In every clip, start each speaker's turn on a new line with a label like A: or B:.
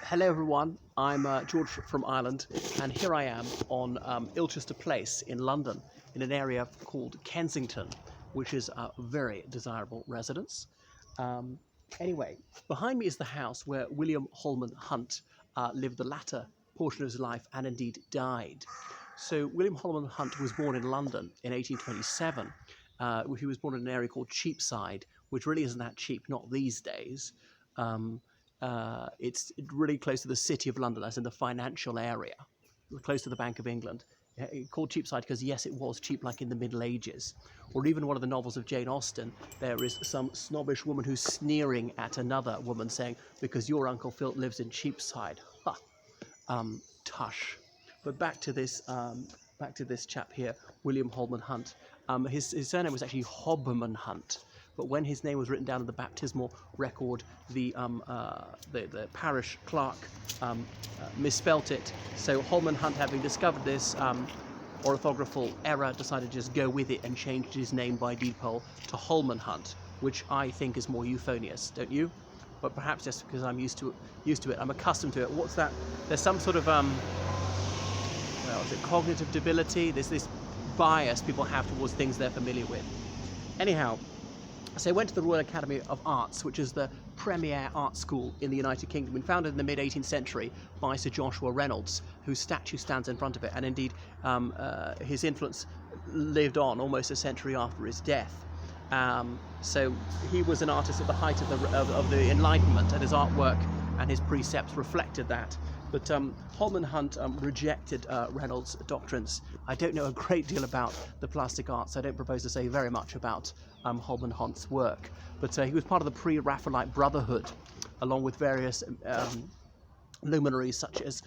A: Hello everyone, I'm George from Ireland, and here I am on Ilchester Place in London, in an area called Kensington, which is a very desirable residence. Um, anyway, behind me is the house where William Holman Hunt lived the latter portion of his life and indeed died. So William Holman Hunt was born in London in 1827. He was born in an area called Cheapside, which really isn't that cheap, not these days. Um, it's really close to the City of London, as in the financial area, close to the Bank of England. Called Cheapside because, yes, it was cheap like in the Middle Ages. Or even one of the novels of Jane Austen, there is some snobbish woman who's sneering at another woman saying, because your Uncle Phil lives in Cheapside. Ha! Tush. But back to this chap here, William Holman Hunt. His surname was actually Hobman Hunt, but when his name was written down in the baptismal record, the parish clerk misspelt it. So Holman Hunt, having discovered this orthographical error, decided to just go with it and changed his name by deed poll to Holman Hunt, which I think is more euphonious, don't you? But perhaps just because I'm used to it, I'm accustomed to it. What's that? There's some sort of is it cognitive debility? There's this bias people have towards things they're familiar with. Anyhow, so I went to the Royal Academy of Arts, which is the premier art school in the United Kingdom, and founded in the mid-18th century by Sir Joshua Reynolds, whose statue stands in front of it, and indeed his influence lived on almost a century after his death. So he was an artist at the height of the Enlightenment, and his artwork and his precepts reflected that. But Holman Hunt rejected Reynolds' doctrines. I don't know a great deal about the plastic arts, so I don't propose to say very much about Holman Hunt's work. But he was part of the pre-Raphaelite Brotherhood, along with various luminaries such as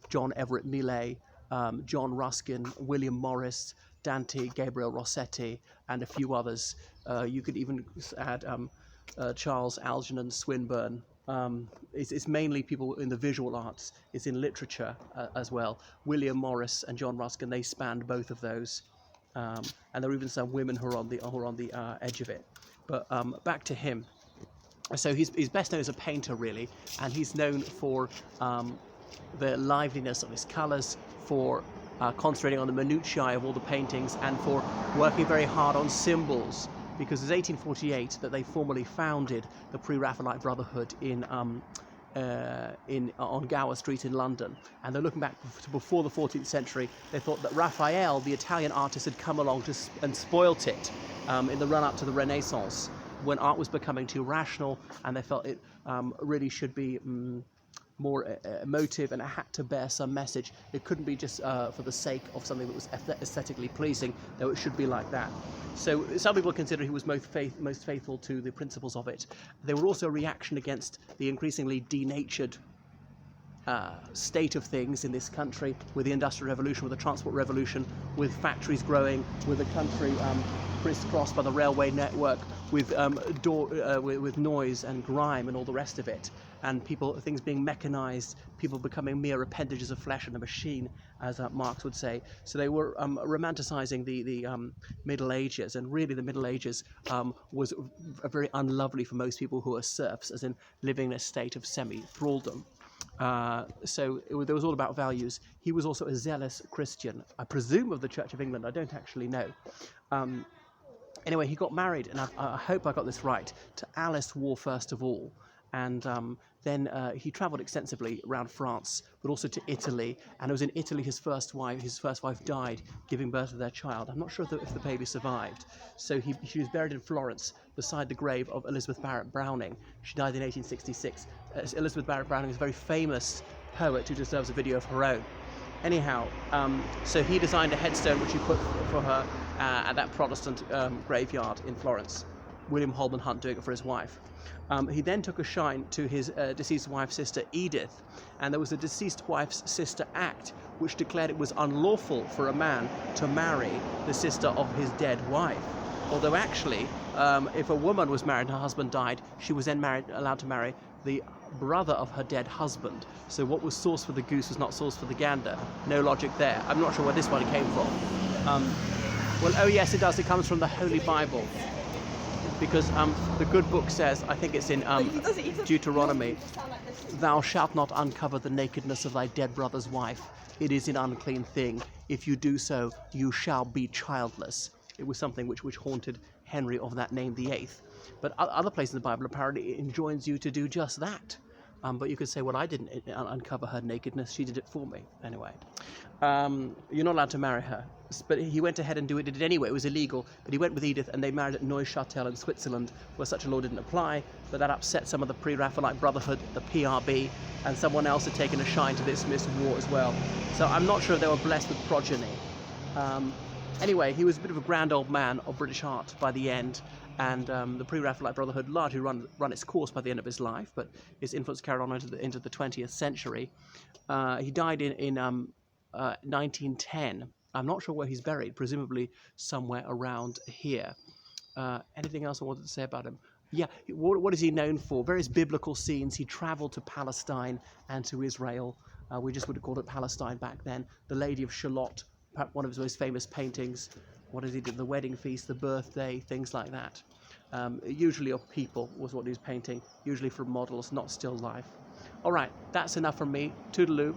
A: John Everett Millais, John Ruskin, William Morris, Dante Gabriel Rossetti, and a few others. You could even add Charles Algernon Swinburne. It's mainly people in the visual arts. It's in literature as well. William Morris and John Ruskin, they spanned both of those, and there are even some women who are on the edge of it. But back to him. So he's best known as a painter, really, and he's known for the liveliness of his colours, for concentrating on the minutiae of all the paintings, and for working very hard on symbols. Because it's 1848 that they formally founded the Pre-Raphaelite Brotherhood on Gower Street in London. And they're looking back to before the 14th century. They thought that Raphael, the Italian artist, had come along and spoilt it in the run-up to the Renaissance, when art was becoming too rational, and they felt it really should be more emotive, and it had to bear some message. It couldn't be just for the sake of something that was aesthetically pleasing, though it should be like that. So some people consider he was most faithful to the principles of it. They were also a reaction against the increasingly denatured state of things in this country, with the Industrial Revolution, with the Transport Revolution, with factories growing, with the country crisscrossed by the railway network, with noise and grime and all the rest of it, and things being mechanized, people becoming mere appendages of flesh and a machine, as Marx would say. So they were romanticizing the Middle Ages, and really the Middle Ages was very unlovely for most people who are serfs, as in living in a state of semi-thraldom. So there was all about values. He was also a zealous Christian, I presume of the Church of England. I don't actually know. Anyway, he got married, and I hope I got this right, to Alice Waugh first of all. And then he travelled extensively around France, but also to Italy. And it was in Italy his first wife died, giving birth to their child. I'm not sure if the baby survived. So she was buried in Florence beside the grave of Elizabeth Barrett Browning. She died in 1866. Elizabeth Barrett Browning is a very famous poet who deserves a video of her own. Anyhow, so he designed a headstone which he put for her at that Protestant graveyard in Florence. William Holman Hunt doing it for his wife. He then took a shine to his deceased wife's sister Edith, and there was a Deceased Wife's Sister Act which declared it was unlawful for a man to marry the sister of his dead wife. Although actually, if a woman was married and her husband died, she was then allowed to marry the brother of her dead husband. So what was sauce for the goose was not sauce for the gander. No logic there. I'm not sure where this one came from. Well, oh yes, it does. It comes from the Holy Bible. Because the good book says, I think it's in Deuteronomy, Thou shalt not uncover the nakedness of thy dead brother's wife. It is an unclean thing. If you do so, you shall be childless. It was something which haunted Henry of that name, the Eighth. But other places in the Bible apparently it enjoins you to do just that. But you could say, well, I didn't uncover her nakedness. She did it for me. Anyway, you're not allowed to marry her. But he went ahead and did it anyway. It was illegal. But he went with Edith and they married at Neuchâtel in Switzerland, where such a law didn't apply. But that upset some of the pre-Raphaelite Brotherhood, the PRB, and someone else had taken a shine to this war as well. So I'm not sure if they were blessed with progeny. Anyway, he was a bit of a grand old man of British heart by the end, and the pre-Raphaelite Brotherhood largely run its course by the end of his life, but his influence carried on into the 20th century. He died in 1910. I'm not sure where he's buried, presumably somewhere around here. Anything else I wanted to say about him? Yeah, what is he known for? Various biblical scenes. He traveled to Palestine and to Israel. We just would have called it Palestine back then. The Lady of Shalott, one of his most famous paintings. What did he do? The wedding feast, the birthday, things like that. Usually of people was what he was painting, usually from models, not still life. All right, that's enough from me. Toodaloo.